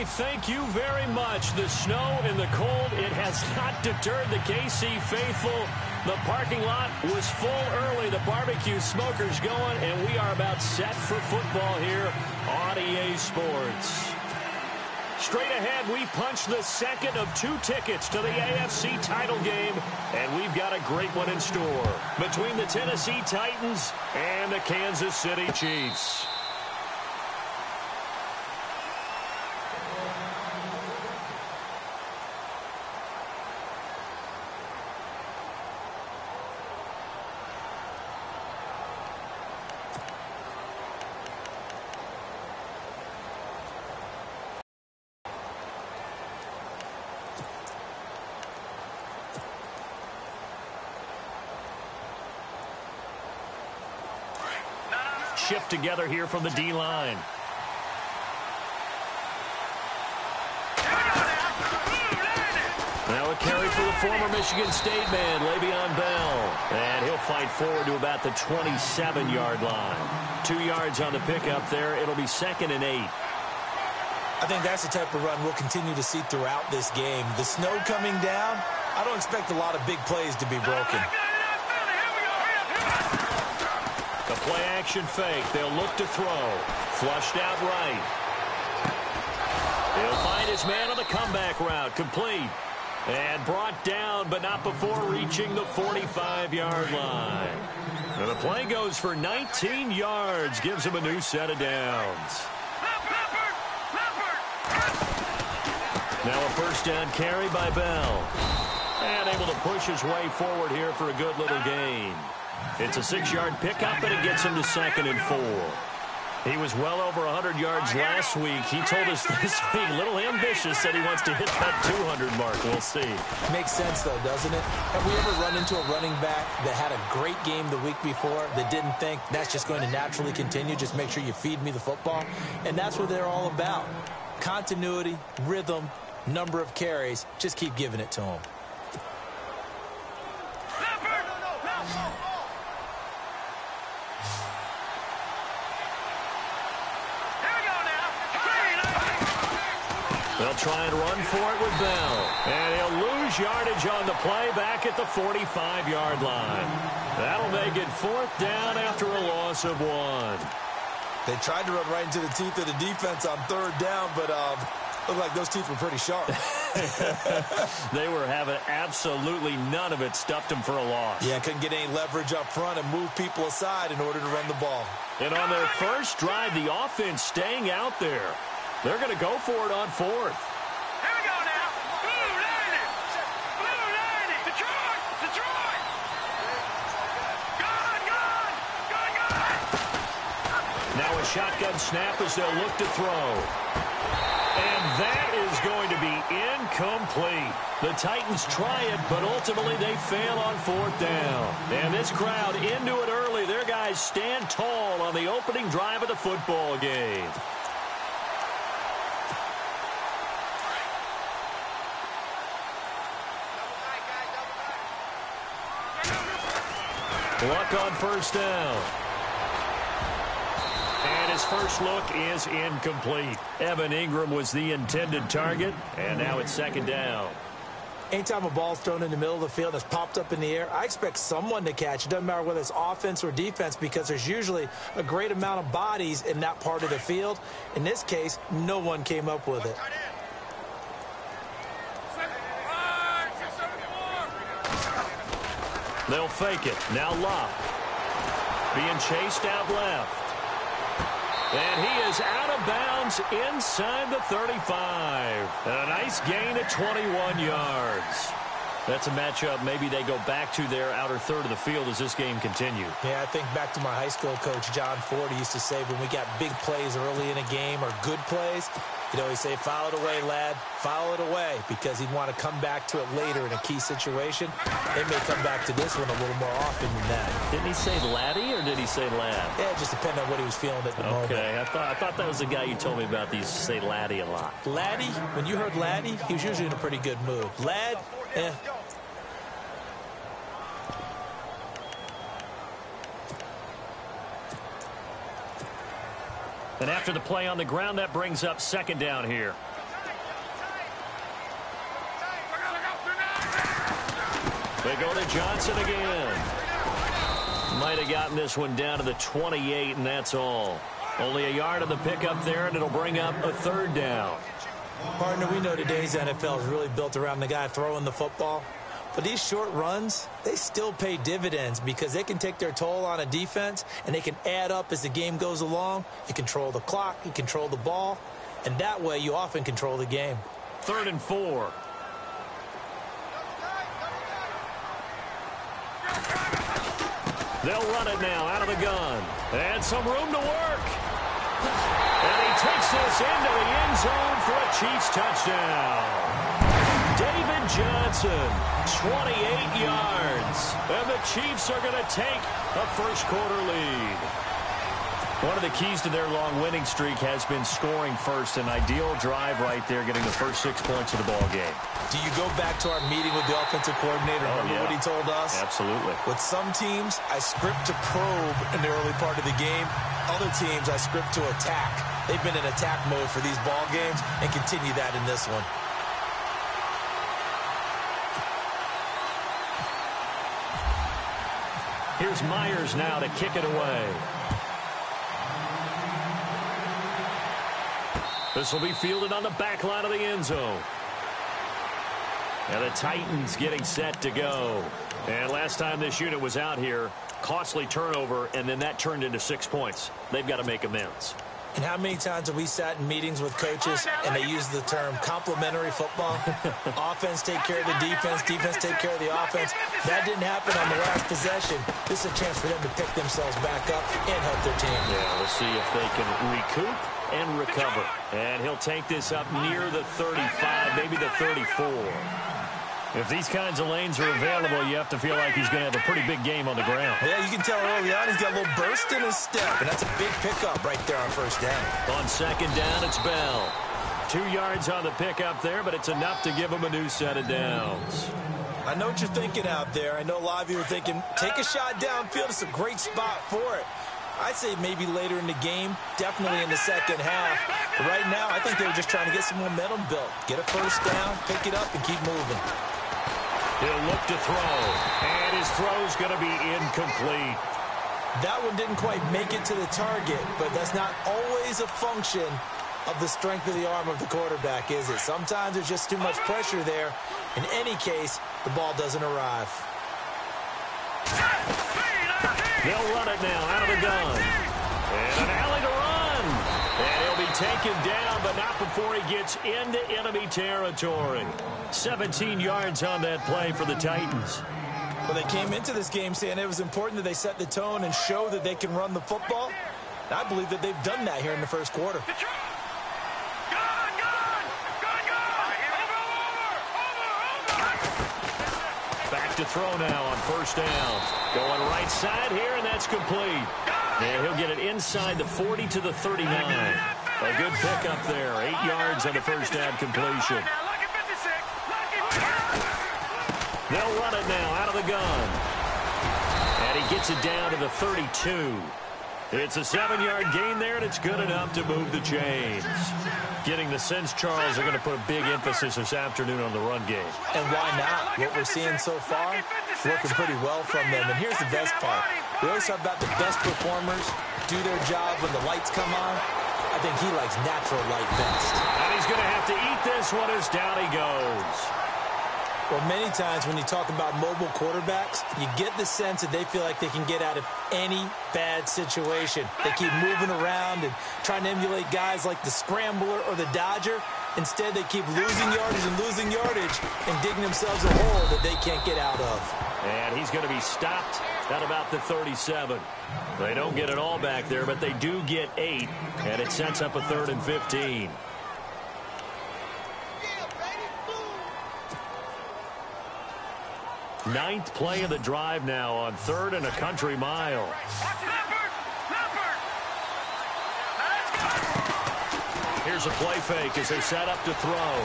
Jerry, thank you very much. The snow and the cold, it has not deterred the KC faithful. The parking lot was full early. The barbecue smokers going, and we are about set for football here on EA Sports. Straight ahead, we punch the second of 2 tickets to the AFC title game, and we've got a great one in store between the Tennessee Titans and the Kansas City Chiefs. Shift together here from the D-line. Now a carry for the former Michigan State man, Le'Veon Bell. And he'll fight forward to about the 27-yard line. 2 yards on the pickup there. It'll be 2nd and 8. I think that's the type of run we'll continue to see throughout this game. The snow coming down, I don't expect a lot of big plays to be broken. The play-action fake. They'll look to throw. Flushed out right. He'll find his man on the comeback route. Complete. And brought down, but not before reaching the 45-yard line. Now the play goes for 19 yards. Gives him a new set of downs. Now a first down carry by Bell. And able to push his way forward here for a good little gain. It's a 6-yard pickup, and it gets him to 2nd and 4. He was well over 100 yards last week. He told us this week, a little ambitious, said he wants to hit that 200 mark. We'll see. Makes sense, though, doesn't it? Have we ever run into a running back that had a great game the week before that didn't think that's just going to naturally continue? Just make sure you feed me the football. And that's what they're all about. Continuity, rhythm, number of carries. Just keep giving it to him. They'll try and run for it with Bell. And he'll lose yardage on the play back at the 45-yard line. That'll make it 4th down after a loss of 1. They tried to run right into the teeth of the defense on 3rd down, but looked like those teeth were pretty sharp. They were having absolutely none of it. Stuffed them for a loss. Yeah, couldn't get any leverage up front and move people aside in order to run the ball. And on their first drive, the offense staying out there. They're going to go for it on 4th. Here we go now. Blue 90. Blue 90. Detroit. Detroit. Gone. Now a shotgun snap as they'll look to throw. And that is going to be incomplete. The Titans try it, but ultimately they fail on 4th down. And this crowd into it early. Their guys stand tall on the opening drive of the football game. Luck on first down. And his first look is incomplete. Evan Ingram was the intended target, and now it's 2nd down. Anytime a ball's thrown in the middle of the field that's popped up in the air, I expect someone to catch it. Doesn't matter whether it's offense or defense, because there's usually a great amount of bodies in that part of the field. In this case, no one came up with it. They'll fake it. Now Locke. Being chased out left. And he is out of bounds inside the 35. A nice gain at 21 yards. That's a matchup maybe they go back to their outer third of the field as this game continues. Yeah, I think back to my high school coach, John Ford. He used to say when we got big plays early in a game or good plays, he'd always say, foul it away, lad, foul it away, because he'd want to come back to it later in a key situation. They may come back to this one a little more often than that. Didn't he say laddie or did he say lad? Yeah, it just depended on what he was feeling at the moment. Okay, I thought that was the guy you told me about. He used to say laddie a lot. Laddie, when you heard laddie, he was usually in a pretty good mood. Lad, eh. And after the play on the ground, that brings up 2nd down here. They go to Johnson again. Might have gotten this one down to the 28, and that's all. Only a yard on the pickup there, and it'll bring up a third down. Partner, we know today's NFL is really built around the guy throwing the football. But these short runs, they still pay dividends because they can take their toll on a defense, and they can add up as the game goes along. You control the clock, you control the ball, and that way you often control the game. 3rd and 4. They'll run it now out of the gun. And some room to work. And he takes this into the end zone for a Chiefs touchdown. David Johnson, 28 yards. And the Chiefs are going to take a first-quarter lead. One of the keys to their long winning streak has been scoring first. An ideal drive right there, getting the first 6 points of the ball game. Do you go back to our meeting with the offensive coordinator? Remember what he told us? Absolutely. With some teams, I script to probe in the early part of the game. Other teams, I script to attack. They've been in attack mode for these ball games and continue that in this one. Here's Myers now to kick it away. This will be fielded on the back line of the end zone. And the Titans getting set to go. And last time this unit was out here, costly turnover, and then that turned into 6 points. They've got to make amends. And how many times have we sat in meetings with coaches and they use the term complementary football? Offense take care of the defense, defense take care of the offense. That didn't happen on the last possession. This is a chance for them to pick themselves back up and help their team. Yeah, we'll see if they can recoup and recover. And he'll take this up near the 35, maybe the 34. If these kinds of lanes are available, you have to feel like he's going to have a pretty big game on the ground. Yeah, you can tell early on he's got a little burst in his step, and that's a big pickup right there on first down. On second down, it's Bell. 2 yards on the pickup there, but it's enough to give him a new set of downs. I know what you're thinking out there. I know a lot of you are thinking, take a shot downfield. It's a great spot for it. I'd say maybe later in the game, definitely in the second half. But right now, I think they were just trying to get some momentum built. Get a first down, pick it up, and keep moving. He'll look to throw, and his throw's going to be incomplete. That one didn't quite make it to the target, but that's not always a function of the strength of the arm of the quarterback, is it? Sometimes there's just too much pressure there. In any case, the ball doesn't arrive. They'll run it now out of the gun. And an alley to run. And he'll be taken down, but not before he gets into enemy territory. 17 yards on that play for the Titans. Well, they came into this game saying it was important that they set the tone and show that they can run the football. And I believe that they've done that here in the first quarter. Back to throw now on first down. Going right side here, and that's complete. And he'll get it inside the 40 to the 39. A good pickup there. 8 yards on the first down completion. They'll run it now out of the gun. And he gets it down to the 32. It's a 7-yard gain there, and it's good enough to move the chains. Getting the sense Charles are going to put a big emphasis this afternoon on the run game. And why not? What we're seeing so far, working pretty well from them. And here's the best part. We always talk about the best performers do their job when the lights come on. I think he likes natural light best. And he's going to have to eat this one as down he goes. Well, many times when you talk about mobile quarterbacks, you get the sense that they feel like they can get out of any bad situation. They keep moving around and trying to emulate guys like the Scrambler or the Dodger. Instead, they keep losing yardage and digging themselves a hole that they can't get out of. And he's going to be stopped at about the 37. They don't get it all back there, but they do get 8, and it sets up a 3rd and 15. Ninth play of the drive now on 3rd and a country mile. Here's a play fake as they set up to throw.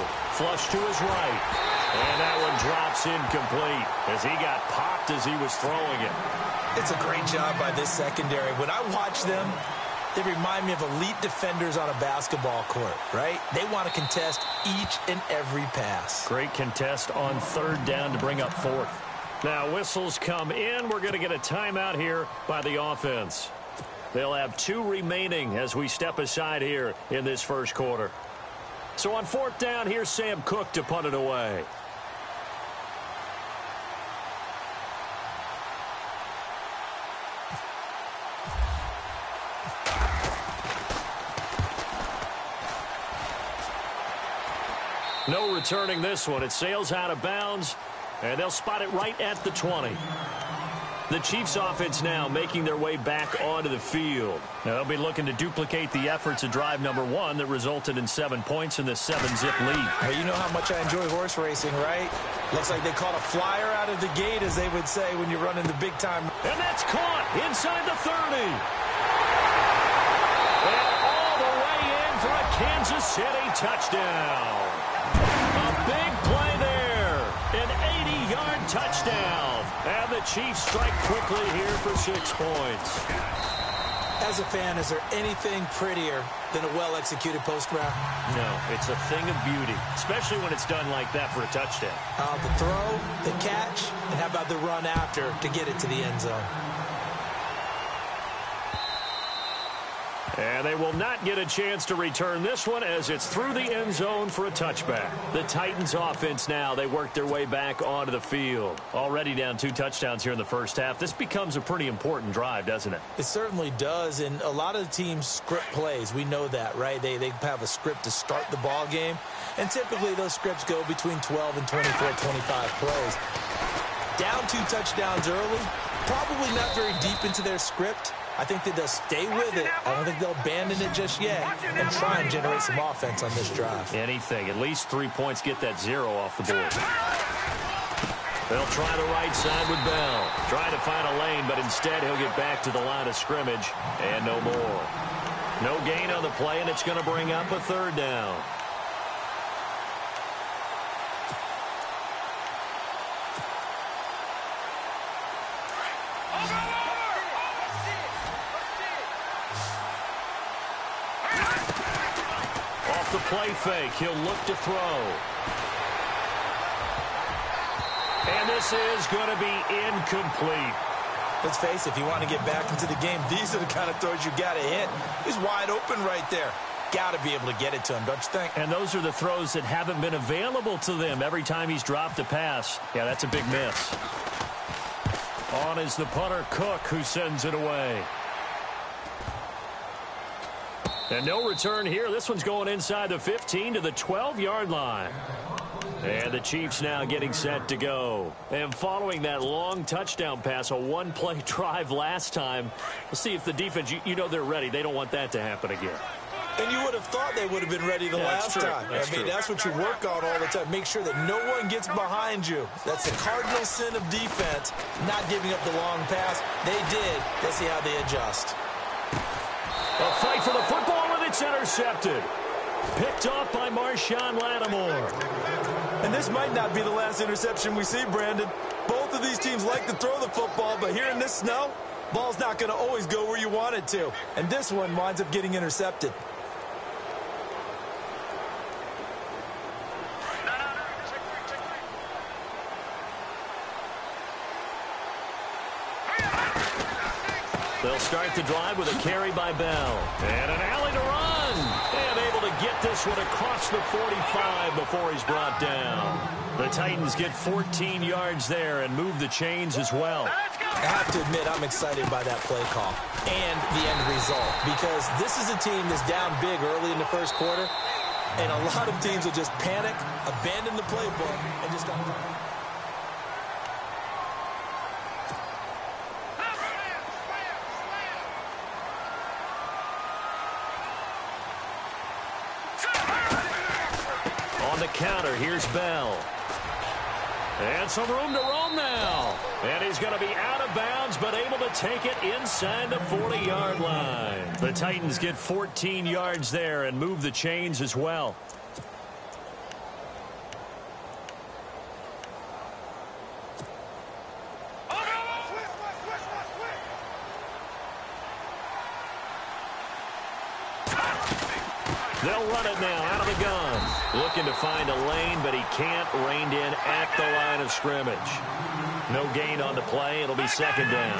Flush to his right. And that one drops incomplete as he got popped as he was throwing it. It's a great job by this secondary. When I watch them, they remind me of elite defenders on a basketball court, right? They want to contest each and every pass. Great contest on 3rd down to bring up 4th. Now whistles come in. We're going to get a timeout here by the offense. They'll have 2 remaining as we step aside here in this first quarter. So on 4th down, here's Sam Cook to punt it away. No returning this one. It sails out of bounds, and they'll spot it right at the 20. The Chiefs offense now making their way back onto the field. Now they'll be looking to duplicate the efforts of drive number 1 that resulted in 7 points in the 7-zip lead. Well, you know how much I enjoy horse racing, right? Looks like they caught a flyer out of the gate, as they would say when you're running the big time. And that's caught inside the 30. And all the way in for a Kansas City touchdown. A big play there. An 80-yard touchdown. And the Chiefs strike quickly here for 6 points. As a fan, is there anything prettier than a well-executed post route? No, it's a thing of beauty, especially when it's done like that for a touchdown. The throw, the catch, and how about the run after to get it to the end zone? And they will not get a chance to return this one as it's through the end zone for a touchback. The Titans offense now, they work their way back onto the field. Already down 2 touchdowns here in the first half. This becomes a pretty important drive, doesn't it? It certainly does, and a lot of the teams script plays. We know that, right? They have a script to start the ball game, and typically those scripts go between 12 and 24, 25 plays. Down 2 touchdowns early, probably not very deep into their script. I think that they'll stay with it. I don't think they'll abandon it just yet and try and generate some offense on this drive. Anything. At least 3 points, get that 0 off the board. They'll try the right side with Bell. Trying to find a lane, but instead he'll get back to the line of scrimmage and no more. No gain on the play, and it's going to bring up a 3rd down. The play fake. He'll look to throw. And this is going to be incomplete. Let's face it, if you want to get back into the game, these are the kind of throws you got to hit. He's wide open right there. Got to be able to get it to him, don't you think? And those are the throws that haven't been available to them every time he's dropped a pass. Yeah, that's a big miss. On is the punter, Cook, who sends it away. And no return here. This one's going inside the 15 to the 12-yard line. And the Chiefs now getting set to go. And following that long touchdown pass, a 1-play drive last time, we'll see if the defense, you know they're ready. They don't want that to happen again. And you would have thought they would have been ready the last time. That's what you work on all the time. Make sure that no one gets behind you. That's the cardinal sin of defense, not giving up the long pass. They did. Let's see how they adjust. A fight for the football, and it's intercepted. Picked off by Marshawn Lattimore. And this might not be the last interception we see, Brandon. Both of these teams like to throw the football, but here in this snow, ball's not going to always go where you want it to. And this one winds up getting intercepted. They'll start the drive with a carry by Bell. And an alley to run. And able to get this one across the 45 before he's brought down. The Titans get 14 yards there and move the chains as well. I have to admit, I'm excited by that play call and the end result. Because this is a team that's down big early in the first quarter. And a lot of teams will just panic, abandon the playbook, and just go. Counter, here's Bell. And some room to roam now. And he's going to be out of bounds, but able to take it inside the 40-yard line. The Titans get 14 yards there and move the chains as well. They'll run it now out of the gun. Looking to find a lane, but he can't. Reined in at the line of scrimmage. No gain on the play. It'll be second down.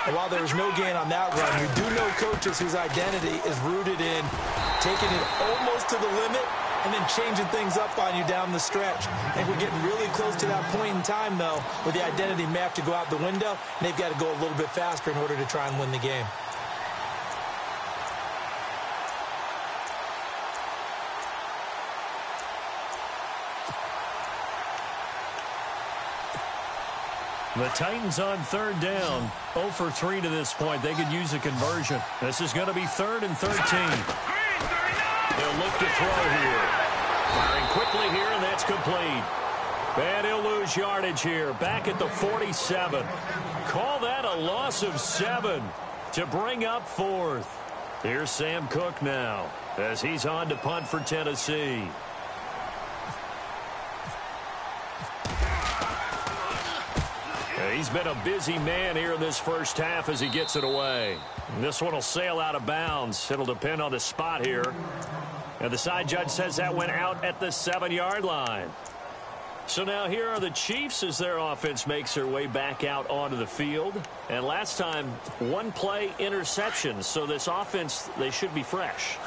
And while there was no gain on that run, we do know coaches whose identity is rooted in taking it almost to the limit and then changing things up on you down the stretch. I think we're getting really close to that point in time, though, where the identity may have to go out the window, and they've got to go a little bit faster in order to try and win the game. The Titans on third down. 0 for 3 to this point. They could use a conversion. This is going to be 3rd and 13. They'll look to throw here. Firing quickly here, and that's complete. And he'll lose yardage here. Back at the 47. Call that a loss of 7 to bring up 4th. Here's Sam Cook now as he's on to punt for Tennessee. He's been a busy man here in this first half as he gets it away. This one will sail out of bounds. It'll depend on the spot here. And the side judge says that went out at the 7-yard line. So now here are the Chiefs as their offense makes their way back out onto the field. And last time, 1-play interception. So this offense, they should be fresh.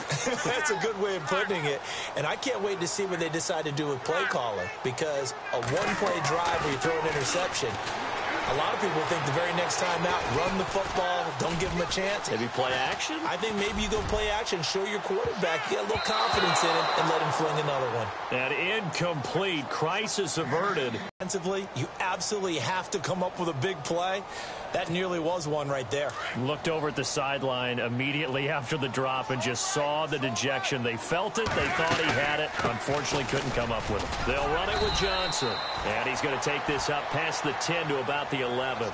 That's a good way of putting it. And I can't wait to see what they decide to do with play calling. Because a 1-play drive where you throw an interception, a lot of people think the very next time out, run the football, don't give them a chance. Maybe play action? I think maybe you go play action, show your quarterback, get a little confidence in him, and let him fling another one. An incomplete. Crisis averted. Defensively, you absolutely have to come up with a big play. That nearly was one right there. Looked over at the sideline immediately after the drop and just saw the dejection. They felt it. They thought he had it. Unfortunately, couldn't come up with it. They'll run it with Johnson. And he's going to take this up past the 10 to about the 11.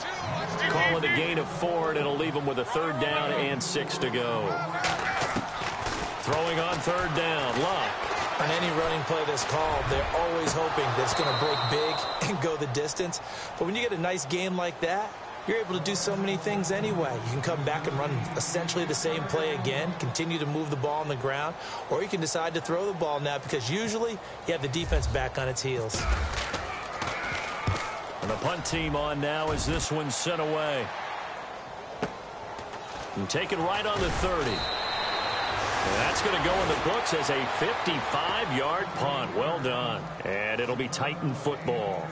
Call it a gain of 4, and it'll leave him with a 3rd down and 6 to go. Throwing on 3rd down. Luck. On any running play that's called, they're always hoping that it's going to break big and go the distance. But when you get a nice game like that, you're able to do so many things anyway. You can come back and run essentially the same play again, continue to move the ball on the ground, or you can decide to throw the ball now because usually you have the defense back on its heels. And the punt team on now as this one's sent away. And taken right on the 30. And that's going to go in the books as a 55-yard punt. Well done. And it'll be Titan football.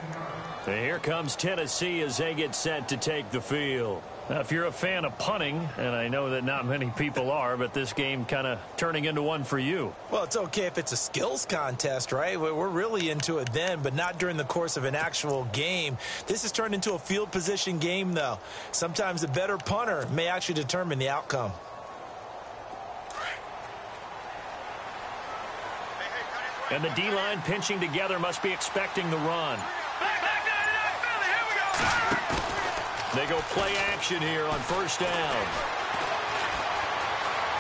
And here comes Tennessee as they get set to take the field. Now, if you're a fan of punting, and I know that not many people are, but this game kind of turning into one for you. Well, it's okay if it's a skills contest, right? We're really into it then, but not during the course of an actual game. This has turned into a field position game, though. Sometimes the better punter may actually determine the outcome. And the D-line pinching together must be expecting the run. They go play action here on 1st down.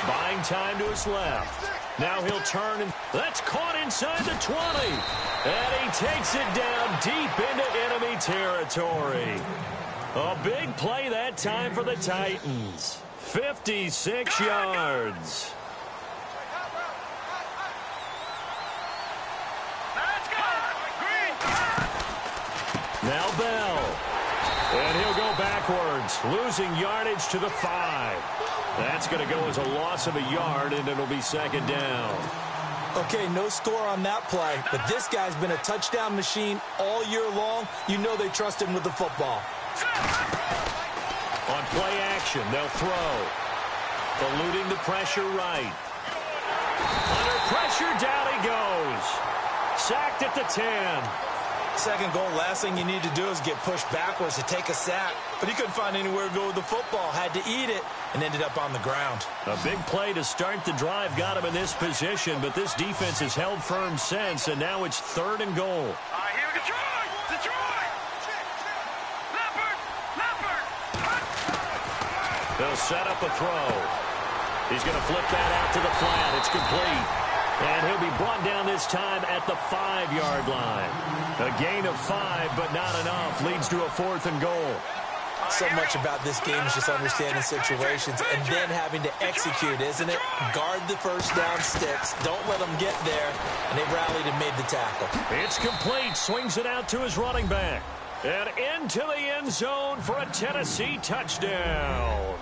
Buying time to his left. Now he'll turn, and that's caught inside the 20. And he takes it down deep into enemy territory. A big play that time for the Titans. 56 yards. Now Bell. And he'll go backwards, losing yardage to the 5. That's going to go as a loss of a yard, and it'll be 2nd down. Okay, no score on that play, but this guy's been a touchdown machine all year long. You know they trust him with the football. On play action, they'll throw. Eluding the pressure right. Under pressure, down he goes. Sacked at the 10. Second goal, last thing you need to do is get pushed backwards to take a sack. But he couldn't find anywhere to go with the football. Had to eat it and ended up on the ground. A big play to start the drive got him in this position, but this defense has held firm since, and now it's 3rd and goal. Here we go. Detroit! Leopard! They'll set up a throw. He's going to flip that out to the flat. It's complete. And he'll be brought down this time at the 5-yard line. A gain of 5, but not enough. Leads to a 4th and goal. So much about this game is just understanding situations and then having to execute, isn't it? Guard the first down sticks. Don't let them get there. And they rallied and made the tackle. It's complete. Swings it out to his running back. And into the end zone for a Tennessee touchdown.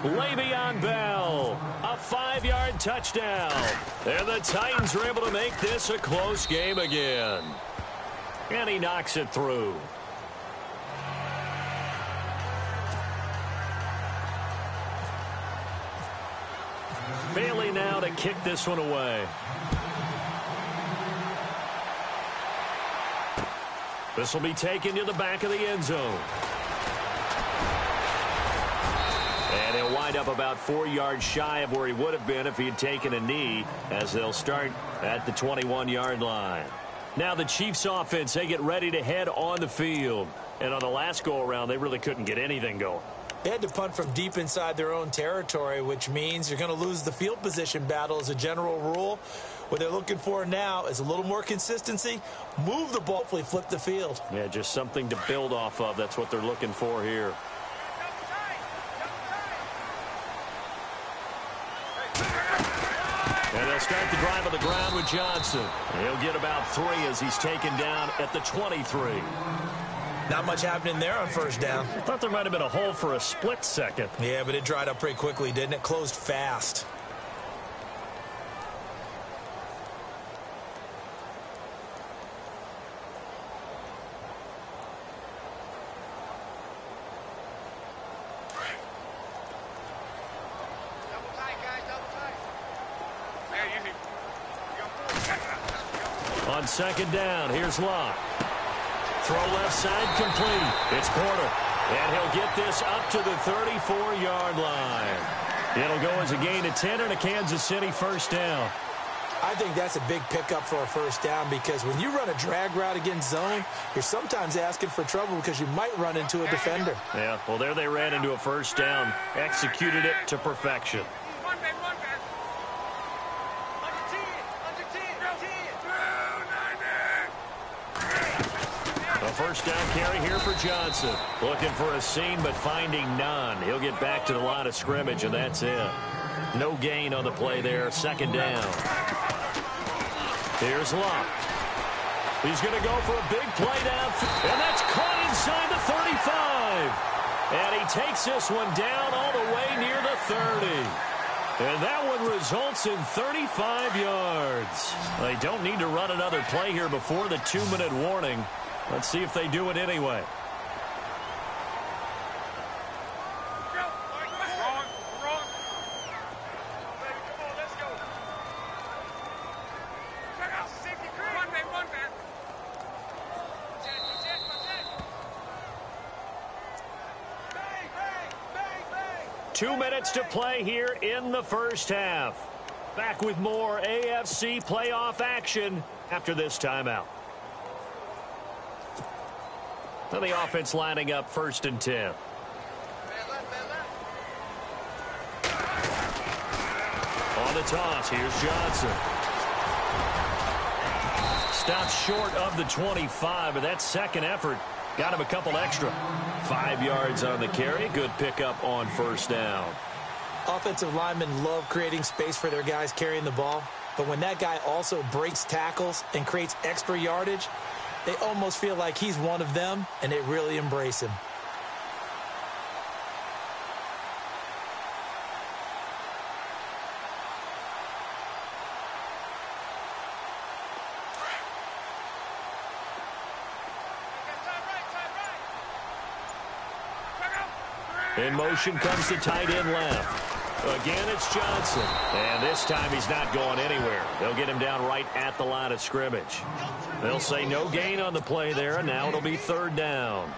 Le'Veon Bell, a 5-yard touchdown. And the Titans are able to make this a close game again. And he knocks it through. Bailey now to kick this one away. This will be taken to the back of the end zone. And he'll wind up about 4 yards shy of where he would have been if he had taken a knee, as they'll start at the 21-yard line. Now the Chiefs offense, they get ready to head on the field. And on the last go-around, they really couldn't get anything going. They had to punt from deep inside their own territory, which means you're going to lose the field position battle as a general rule. What they're looking for now is a little more consistency. Move the ball, hopefully flip the field. Yeah, just something to build off of. That's what they're looking for here. And they'll start the drive on the ground with Johnson. He'll get about 3 as he's taken down at the 23. Not much happening there on first down. I thought there might have been a hole for a split second. Yeah, but it dried up pretty quickly, didn't it? Closed fast. On second down, here's Locke. Throw left side complete. It's Porter. And he'll get this up to the 34-yard line. It'll go as a gain of 10 and a Kansas City first down. I think that's a big pickup for a first down, because when you run a drag route against zone, you're sometimes asking for trouble because you might run into a defender. Yeah, well, there they ran into a first down. Executed it to perfection. First down carry here for Johnson. Looking for a seam, but finding none. He'll get back to the line of scrimmage, and that's it. No gain on the play there. Second down. Here's Locke. He's going to go for a big play down, and that's caught inside the 35. And he takes this one down all the way near the 30. And that one results in 35 yards. They don't need to run another play here before the 2-minute warning. Let's see if they do it anyway. Two minutes to play here in the first half. Back with more AFC playoff action after this timeout. So the offense lining up first and 10. On the toss, here's Johnson. Stops short of the 25, but that second effort got him a couple extra. 5 yards on the carry. Good pickup on first down. Offensive linemen love creating space for their guys carrying the ball, but when that guy also breaks tackles and creates extra yardage, they almost feel like he's one of them, and they really embrace him. In motion comes the tight end left. Again, it's Johnson. And this time he's not going anywhere. They'll get him down right at the line of scrimmage. They'll say no gain on the play there, and now it'll be third down.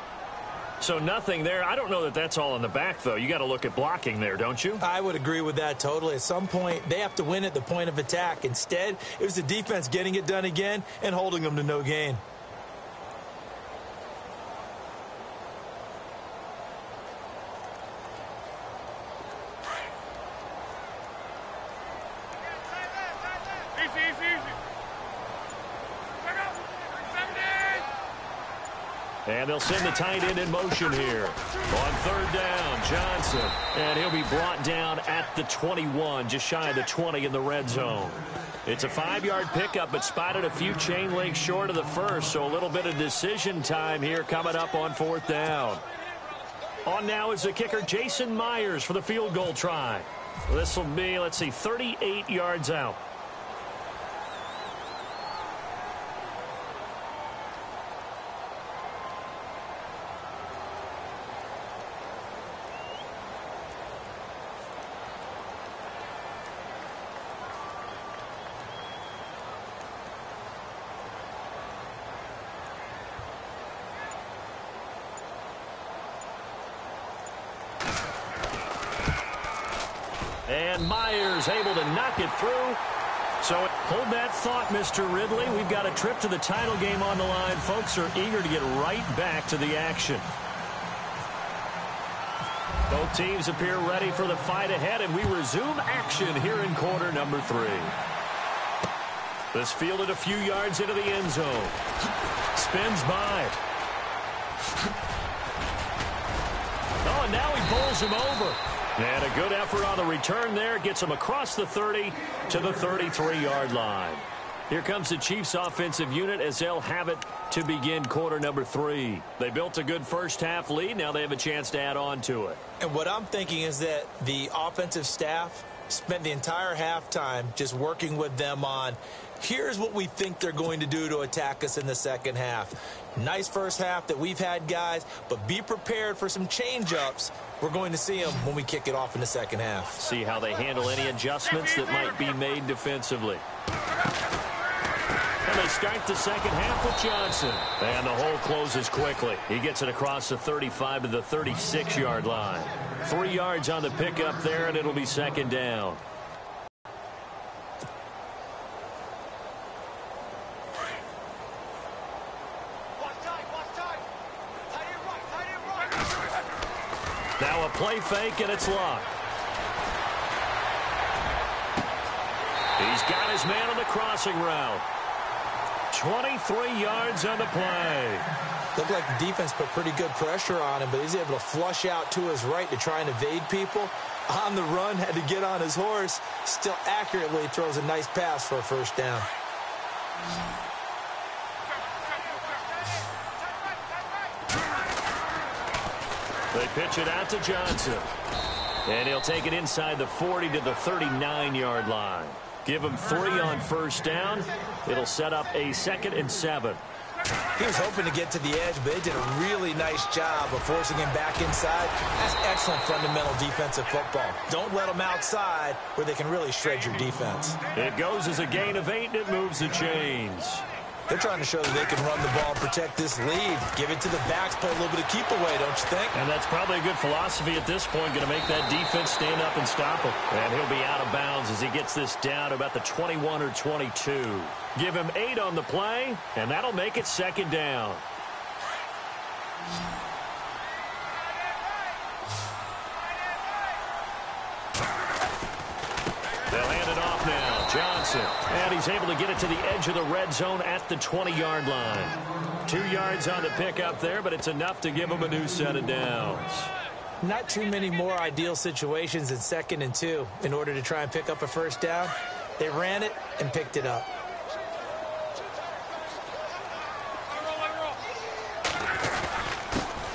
So nothing there. I don't know that that's all in the back, though. You got to look at blocking there, don't you? I would agree with that totally. At some point, they have to win at the point of attack. Instead, it was the defense getting it done again and holding them to no gain. And they'll send the tight end in motion here. On third down, Johnson. And he'll be brought down at the 21, just shy of the 20 in the red zone. It's a 5-yard pickup, but spotted a few chain links short of the first, so a little bit of decision time here coming up on fourth down. On now is the kicker, Jason Myers, for the field goal try. This will be, 38 yards out. And Myers able to knock it through. So hold that thought, Mr. Ridley. We've got a trip to the title game on the line. Folks are eager to get right back to the action. Both teams appear ready for the fight ahead, and we resume action here in quarter number 3. This fielded a few yards into the end zone. Spins by. Oh, and now he bowls him over. And a good effort on the return there. Gets him across the 30 to the 33-yard line. Here comes the Chiefs offensive unit as they'll have it to begin quarter number 3. They built a good first-half lead. Now they have a chance to add on to it. And what I'm thinking is that the offensive staff spent the entire halftime just working with them on, here's what we think they're going to do to attack us in the second half. Nice first half that we've had, guys, but be prepared for some change-ups. We're going to see them when we kick it off in the second half. See how they handle any adjustments that might be made defensively. And they start the second half with Johnson. And the hole closes quickly. He gets it across the 35 to the 36-yard line. 3 yards on the pickup there, and it'll be second down. Now a play fake, and it's locked. He's got his man on the crossing route. 23 yards on the play. Looked like the defense put pretty good pressure on him, but he's able to flush out to his right to try and evade people. On the run, had to get on his horse. Still accurately throws a nice pass for a first down. They pitch it out to Johnson. And he'll take it inside the 40 to the 39-yard line. Give him 3 on first down. It'll set up a 2nd and 7. He was hoping to get to the edge, but they did a really nice job of forcing him back inside. That's excellent fundamental defensive football. Don't let them outside where they can really shred your defense. It goes as a gain of 8, and it moves the chains. They're trying to show that they can run the ball and protect this lead. Give it to the backs, play a little bit of keep away, don't you think? And that's probably a good philosophy at this point, going to make that defense stand up and stop him. And he'll be out of bounds as he gets this down to about the 21 or 22. Give him 8 on the play, and that'll make it second down. They'll hand it off now. Johnson. And he's able to get it to the edge of the red zone at the 20-yard line. 2 yards on the pickup there, but it's enough to give him a new set of downs. Not too many more ideal situations in 2nd and 2 in order to try and pick up a first down. They ran it and picked it up.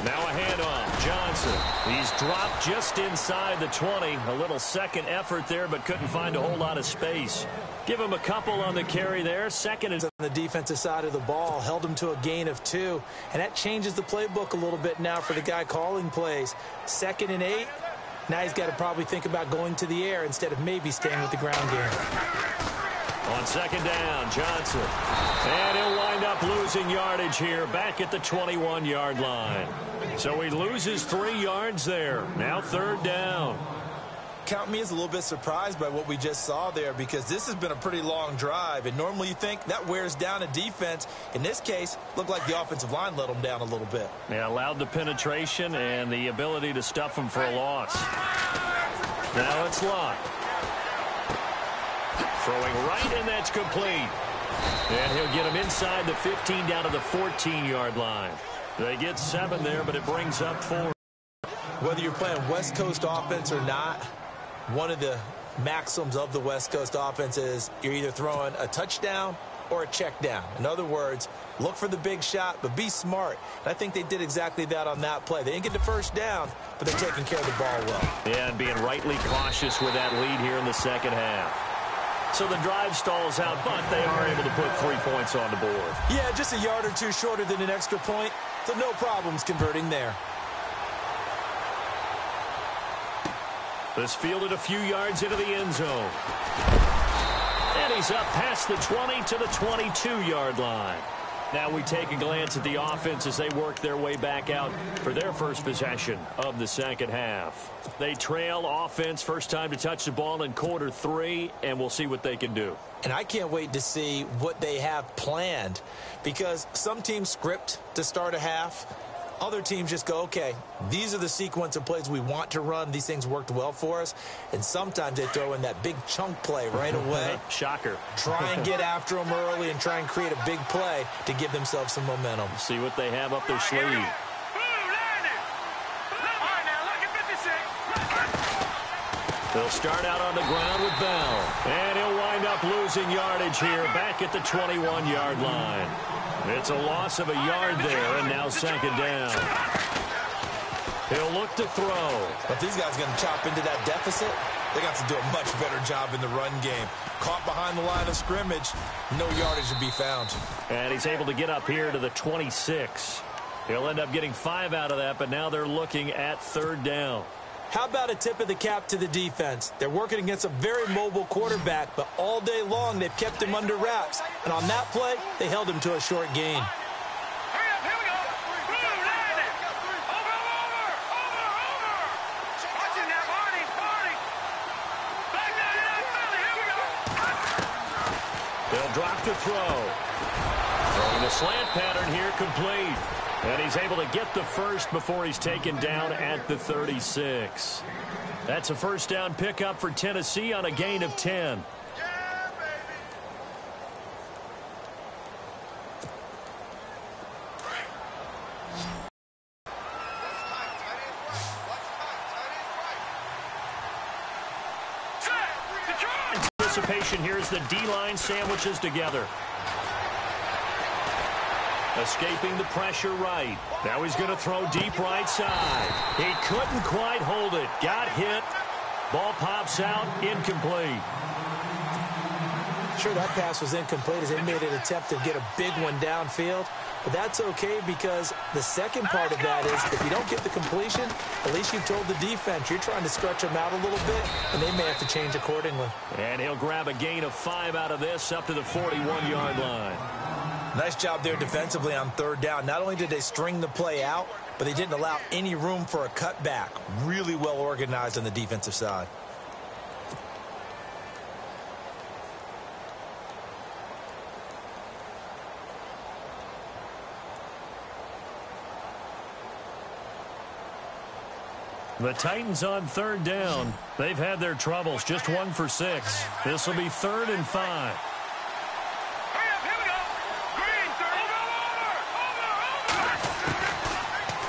Now a handoff. Johnson. He's dropped just inside the 20. A little second effort there, but couldn't find a whole lot of space. Give him a couple on the carry there. 2nd and on the defensive side of the ball, held him to a gain of 2. And that changes the playbook a little bit now for the guy calling plays. 2nd and 8. Now he's got to probably think about going to the air instead of maybe staying with the ground game. On second down, Johnson. And he'll wind up losing yardage here back at the 21-yard line. So he loses 3 yards there. Now 3rd down. Count me as a little bit surprised by what we just saw there, because this has been a pretty long drive, and normally you think that wears down a defense. In this case, looked like the offensive line let them down a little bit. Yeah, allowed the penetration and the ability to stuff them for a loss. Now it's locked. Throwing right, and that's complete. And he'll get him inside the 15 down to the 14-yard line. They get 7 there, but it brings up 4. Whether you're playing West Coast offense or not, one of the maxims of the West Coast offense is you're either throwing a touchdown or a check down. In other words, look for the big shot, but be smart. And I think they did exactly that on that play. They didn't get the first down, but they're taking care of the ball well. Yeah, and being rightly cautious with that lead here in the second half. So the drive stalls out, but they are able to put 3 points on the board. Yeah, just a yard or two shorter than an extra point, so no problems converting there. This fielded a few yards into the end zone. And he's up past the 20 to the 22-yard line. Now we take a glance at the offense as they work their way back out for their first possession of the second half. They trail offense, first time to touch the ball in quarter 3, and we'll see what they can do. And I can't wait to see what they have planned, because some teams script to start a half. Other teams just go, okay, these are the sequence of plays we want to run. These things worked well for us. And sometimes they throw in that big chunk play right away. Shocker. Try and get after them early and try and create a big play to give themselves some momentum. See what they have up their sleeve. They'll start out on the ground with Bell. And he'll wind up losing yardage here back at the 21-yard line. It's a loss of a yard there, and now second down. He'll look to throw. But these guys are going to chop into that deficit. They got to do a much better job in the run game. Caught behind the line of scrimmage, no yardage to be found. And he's able to get up here to the 26. He'll end up getting 5 out of that, but now they're looking at third down. How about a tip of the cap to the defense? They're working against a very mobile quarterback, but all day long they've kept him under wraps. And on that play, they held him to a short gain. They'll drop to throw. Throwing the slant pattern here, complete. And he's able to get the first before he's taken down at the 36. That's a first down pickup for Tennessee on a gain of 10. Anticipation here as the D-line sandwiches together. Escaping the pressure right. Now he's going to throw deep right side. He couldn't quite hold it. Got hit. Ball pops out. Incomplete. Sure, that pass was incomplete as they made an attempt to get a big one downfield. But that's okay, because the second part of that is if you don't get the completion, at least you've told the defense you're trying to stretch them out a little bit, and they may have to change accordingly. And he'll grab a gain of 5 out of this up to the 41-yard line. Nice job there defensively on third down. Not only did they string the play out, but they didn't allow any room for a cutback. Really well organized on the defensive side. The Titans on third down. They've had their troubles. Just 1 for 6. This will be 3rd and 5.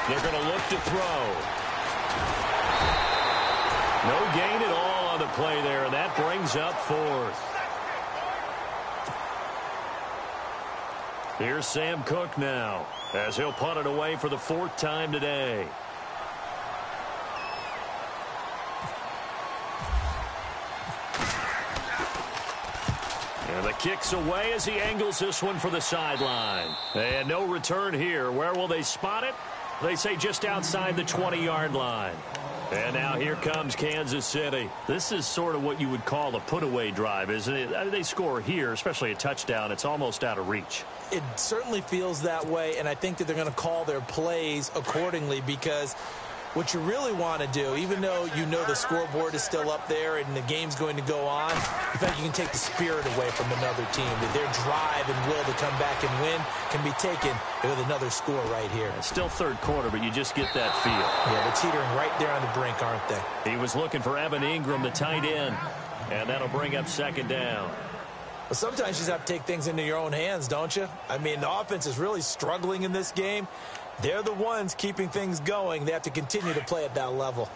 They're going to look to throw. No gain at all on the play there, and that brings up 4th. Here's Sam Cook now, as he'll punt it away for the 4th time today. And the kick's away as he angles this one for the sideline. And no return here. Where will they spot it? They say just outside the 20-yard line. And now here comes Kansas City. This is sort of what you would call a put-away drive, isn't it? I mean, they score here, especially a touchdown. It's almost out of reach. It certainly feels that way, and I think that they're going to call their plays accordingly, because what you really want to do, even though you know the scoreboard is still up there and the game's going to go on, in fact, you can take the spirit away from another team. Their drive and will to come back and win can be taken with another score right here. It's still third quarter, but you just get that feel. Yeah, they're teetering right there on the brink, aren't they? He was looking for Evan Ingram, the tight end, and that'll bring up second down. But sometimes you just have to take things into your own hands, don't you? I mean, the offense is really struggling in this game. They're the ones keeping things going. They have to continue to play at that level.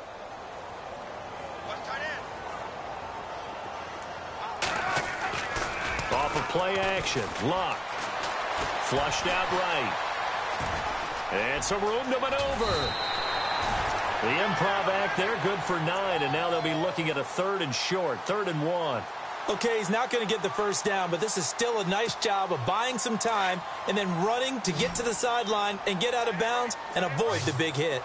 Off of play action. Luck. Flushed out right. And some room to maneuver. The improv act there, good for 9, and now they'll be looking at a 3rd and short, 3rd and 1. Okay, he's not going to get the first down, but this is still a nice job of buying some time and then running to get to the sideline and get out of bounds and avoid the big hit.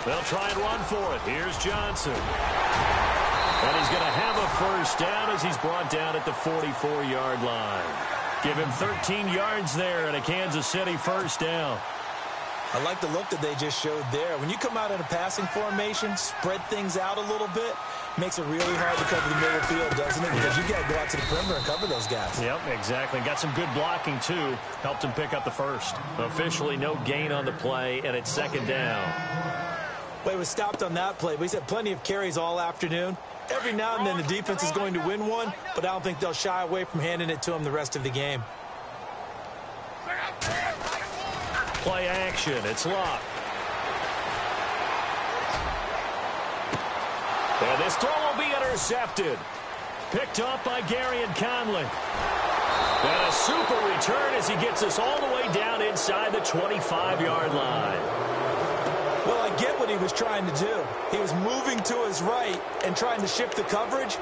They'll try and run for it. Here's Johnson. And he's going to have a first down as he's brought down at the 44-yard line. Give him 13 yards there and a Kansas City first down. I like the look that they just showed there. When you come out in a passing formation, spread things out a little bit, makes it really hard to cover the middle field, doesn't it? Because you got to go out to the perimeter and cover those guys. Yep, exactly. Got some good blocking, too. Helped him pick up the first. Officially, no gain on the play, and it's 2nd down. Well, he was stopped on that play, but he's had plenty of carries all afternoon. Every now and then the defense is going to win one, but I don't think they'll shy away from handing it to him the rest of the game. Play action. It's Luck. And this throw will be intercepted. Picked off by Gary and Conley. And a super return as he gets us all the way down inside the 25-yard line. Well, I get what he was trying to do. He was moving to his right and trying to shift the coverage,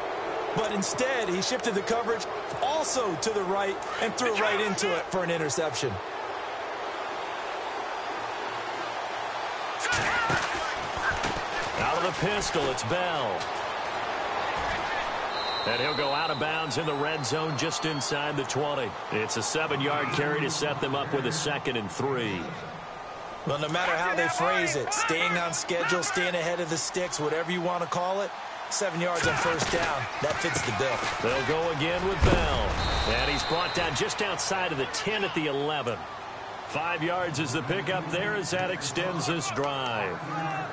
but instead he shifted the coverage also to the right and threw right into it for an interception. Out of the pistol, it's Bell. And he'll go out of bounds in the red zone just inside the 20. It's a 7-yard carry to set them up with a 2nd and 3. Well, no matter how they phrase it, staying on schedule, staying ahead of the sticks, whatever you want to call it, 7 yards on first down, that fits the bill. They'll go again with Bell. And he's brought down just outside of the 10 at the 11. 5 yards is the pickup there as that extends this drive.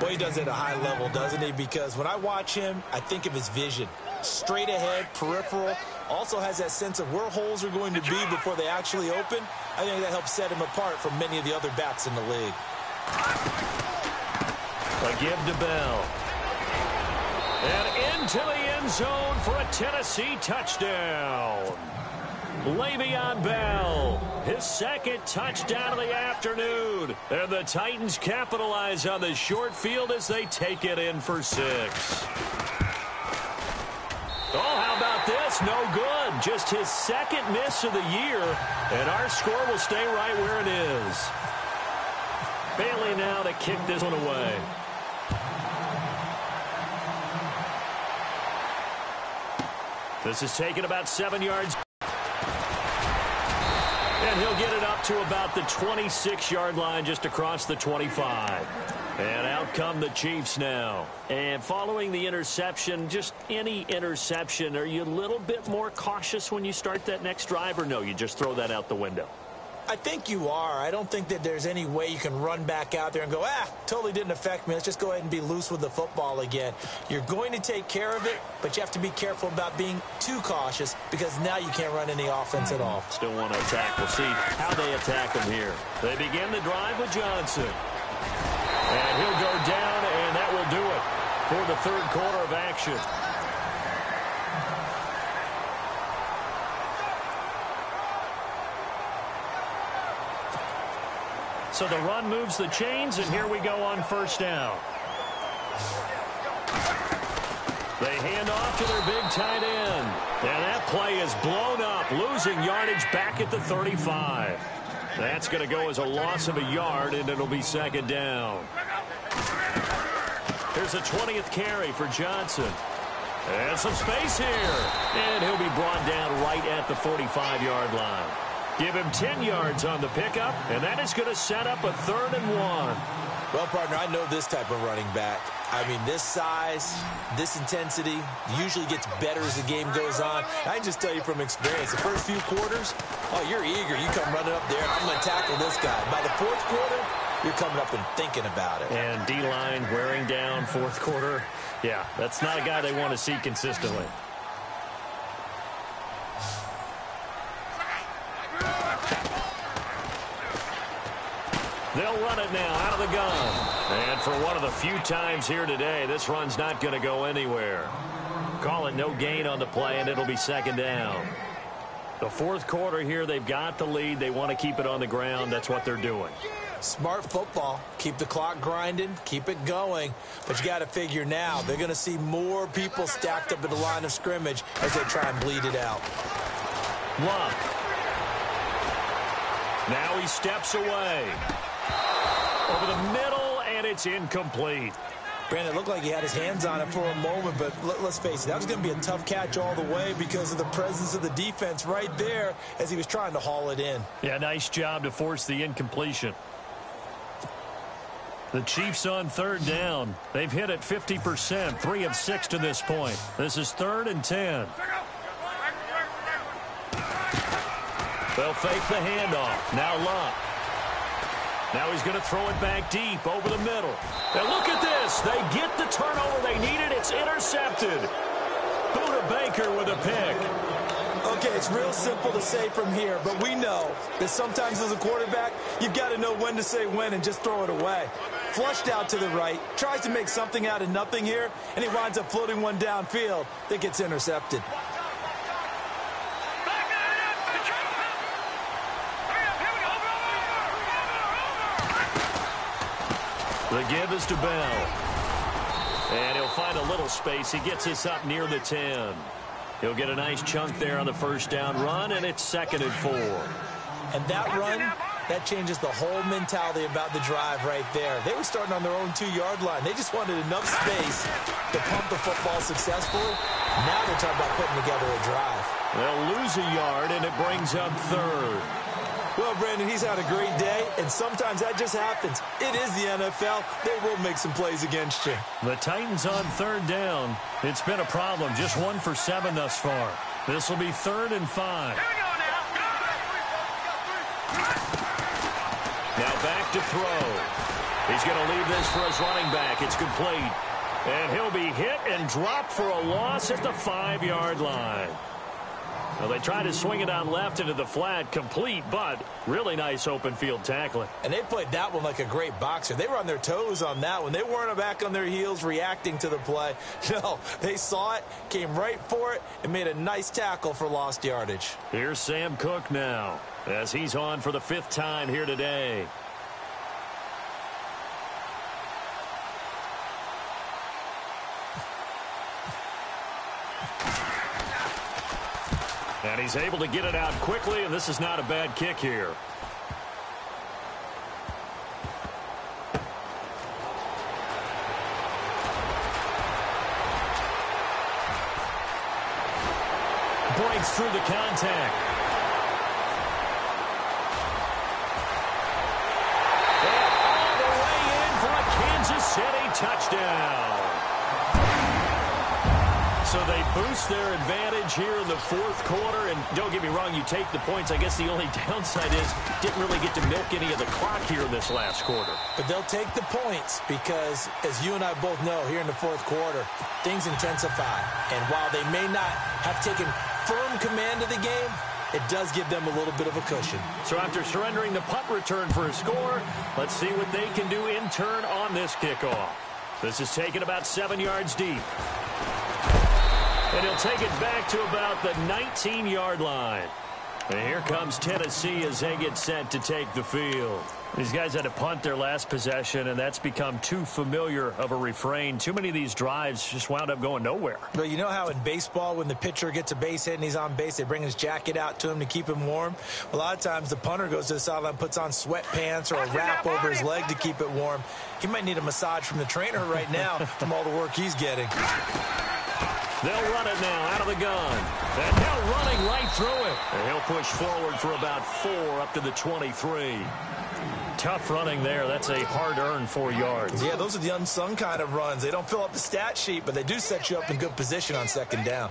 Boy, he does it at a high level, doesn't he? Because when I watch him, I think of his vision. Straight ahead, peripheral, also has that sense of where holes are going to be before they actually open. I think that helps set him apart from many of the other backs in the league. A give to Bell. And into the end zone for a Tennessee touchdown. Le'Veon Bell, his 2nd touchdown of the afternoon. And the Titans capitalize on the short field as they take it in for 6. Oh, how about this? No good. Just his 2nd miss of the year. And our score will stay right where it is. Bailey now to kick this one away. This is taken about 7 yards. And he'll get it up to about the 26-yard line just across the 25. And out come the Chiefs now. And following the interception, just any interception, are you a little bit more cautious when you start that next drive, or no, you just throw that out the window? I think you are. I don't think that there's any way you can run back out there and go, totally didn't affect me. Let's just go ahead and be loose with the football again. You're going to take care of it, but you have to be careful about being too cautious because now you can't run any offense at all. Still want to attack. We'll see how they attack them here. They begin the drive with Johnson. And he'll go down, and that will do it for the 3rd quarter of action. So the run moves the chains, and here we go on first down. They hand off to their big tight end. And that play is blown up, losing yardage back at the 35. That's going to go as a loss of a yard, and it'll be 2nd down. Here's a 20th carry for Johnson. And some space here. And he'll be brought down right at the 45-yard line. Give him 10 yards on the pickup, and that is going to set up a 3rd and 1. Well, partner, I know this type of running back. I mean, this size, this intensity usually gets better as the game goes on. I can just tell you from experience, the first few quarters, you're eager. You come running up there, I'm going to tackle this guy. By the 4th quarter, you're coming up and thinking about it. And D-line wearing down 4th quarter. Yeah, that's not a guy they want to see consistently. They'll run it now out of the gun. And for one of the few times here today, this run's not going to go anywhere. Call it no gain on the play, and it'll be second down. The fourth quarter here, they've got the lead. They want to keep it on the ground. That's what they're doing. Smart football. Keep the clock grinding. Keep it going. But you got to figure now, they're going to see more people stacked up at the line of scrimmage as they try and bleed it out. Luck. Now he steps away. Over the middle, and it's incomplete. Brandon, it looked like he had his hands on it for a moment, but let's face it, that was going to be a tough catch all the way because of the presence of the defense right there as he was trying to haul it in. Yeah, nice job to force the incompletion. The Chiefs on third down. They've hit it 50%, 3 of 6 to this point. This is 3rd and 10. They'll fake the handoff. Now Luck. Now he's going to throw it back deep over the middle. Now look at this. They get the turnover they needed. It's intercepted. Buda Baker with a pick. Okay, it's real simple to say from here, but we know that sometimes as a quarterback, you've got to know when to say when and just throw it away. Flushed out to the right, tries to make something out of nothing here, and he winds up floating one downfield that gets intercepted. The give is to Bell. And he'll find a little space. He gets us up near the 10. He'll get a nice chunk there on the first down run, and it's 2nd and 4. And that run, that changes the whole mentality about the drive right there. They were starting on their own 2-yard line. They just wanted enough space to pump the football successfully. Now they're talking about putting together a drive. They'll lose a yard, and it brings up 3rd. Well, Brandon, he's had a great day, and sometimes that just happens. It is the NFL. They will make some plays against you. The Titans on 3rd down. It's been a problem. Just 1 for 7 thus far. This will be 3rd and 5. Now back to throw. He's going to leave this for his running back. It's complete. And he'll be hit and dropped for a loss at the 5-yard line. Well, they try to swing it on left into the flat, complete, but really nice open field tackling. And they played that one like a great boxer. They were on their toes on that one. They weren't back on their heels reacting to the play. No, they saw it, came right for it, and made a nice tackle for lost yardage. Here's Sam Cook now, as he's on for the 5th time here today. And he's able to get it out quickly, and this is not a bad kick here. Breaks through the contact. And all the way in for a Kansas City touchdown. So they boost their advantage here in the 4th quarter. And don't get me wrong, you take the points. I guess the only downside is didn't really get to milk any of the clock here in this last quarter. But they'll take the points because, as you and I both know, here in the 4th quarter, things intensify. And while they may not have taken firm command of the game, it does give them a little bit of a cushion. So after surrendering the punt return for a score, let's see what they can do in turn on this kickoff. This is taken about 7 yards deep. And he'll take it back to about the 19-yard line. And here comes Tennessee as they get set to take the field. These guys had to punt their last possession, and that's become too familiar of a refrain. Too many of these drives just wound up going nowhere. But you know how in baseball, when the pitcher gets a base hit and he's on base, they bring his jacket out to him to keep him warm? A lot of times the punter goes to the sideline, puts on sweatpants or a wrap over his leg to keep it warm. He might need a massage from the trainer right now from all the work he's getting. They'll run it now out of the gun. And now running right through it. And he'll push forward for about 4 up to the 23. Tough running there. That's a hard-earned 4 yards. Yeah, those are the unsung kind of runs. They don't fill up the stat sheet, but they do set you up in good position on 2nd down.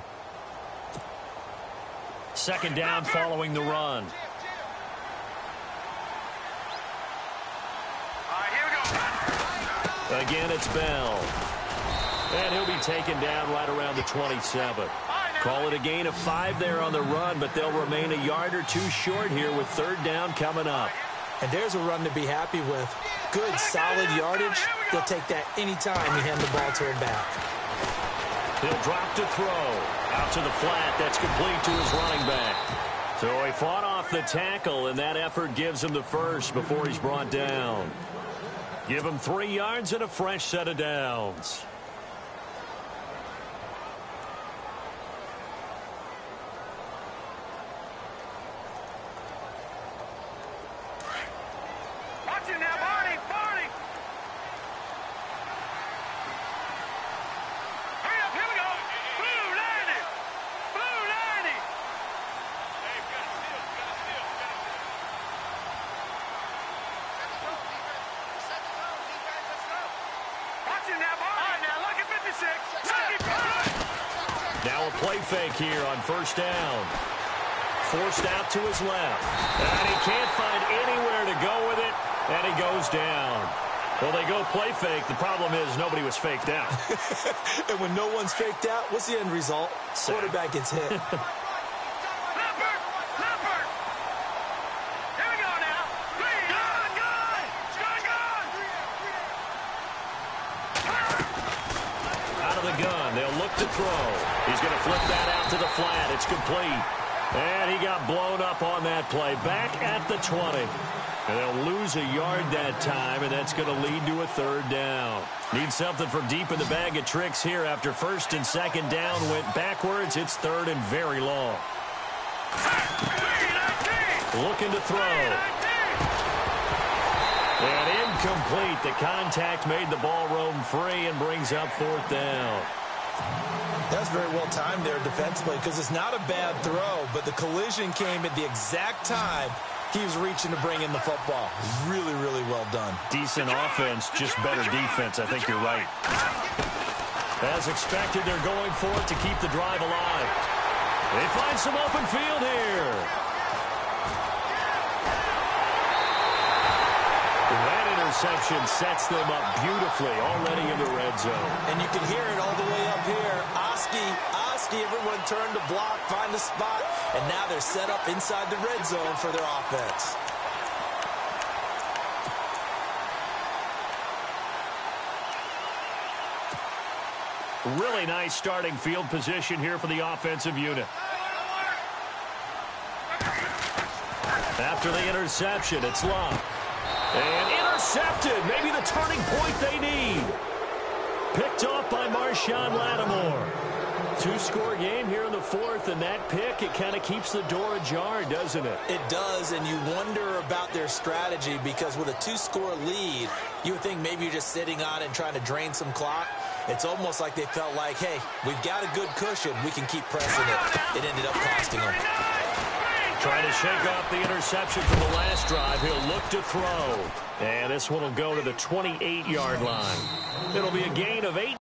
2nd down following the run. Again, it's Bell. And he'll be taken down right around the 27. Call it a gain of 5 there on the run, but they'll remain a yard or 2 short here with 3rd down coming up. And there's a run to be happy with. Good, solid yardage. He'll take that anytime you hand the ball to him back. He'll drop to throw. Out to the flat. That's complete to his running back. So he fought off the tackle, and that effort gives him the first before he's brought down. Give him 3 yards and a fresh set of downs. Watch it now, Barney! Barney! Hurry up, here we go! Blue 90! Blue 90! Hey, we got a steal, we got a steal, we got a steal. Watch it now, Barney! All right, now, look at 56! Now a play fake here on first down. Forced out to his left. And he can't find anywhere to go with it. And he goes down. Well, they go play fake. The problem is nobody was faked out. And when no one's faked out, what's the end result? Quarterback gets hit. Leopard! Leopard! Here we go now! Gun! Gun! Gun! Out of the gun. They'll look to throw. He's going to flip that out to the flat. It's complete. And he got blown up on that play. Back at the 20. And they'll lose a yard that time, and that's going to lead to a third down. Need something from deep in the bag of tricks here after first and second down went backwards. It's third and very long. Looking to throw. And incomplete. The contact made the ball roam free and brings up fourth down. That's very well timed there defensively because it's not a bad throw, but the collision came at the exact time he was reaching to bring in the football. Really, really well done. Decent offense, just better defense. I think you're right. As expected, they're going for it to keep the drive alive. They find some open field here. That interception sets them up beautifully already in the red zone. And you can hear it all the way up here. Oski, everyone turned to block, find the spot, and now they're set up inside the red zone for their offense. Really nice starting field position here for the offensive unit. After the interception, it's Love. And intercepted. Maybe the turning point they need. Picked off by Marshawn Lattimore. 2-score game here in the fourth, and that pick, it kind of keeps the door ajar, doesn't it? It does, and you wonder about their strategy because with a 2-score lead, you would think maybe you're just sitting on it and trying to drain some clock. It's almost like they felt like, hey, we've got a good cushion. We can keep pressing it. It ended up costing them. Trying to shake off the interception from the last drive. He'll look to throw. And this one will go to the 28-yard line. It'll be a gain of 8.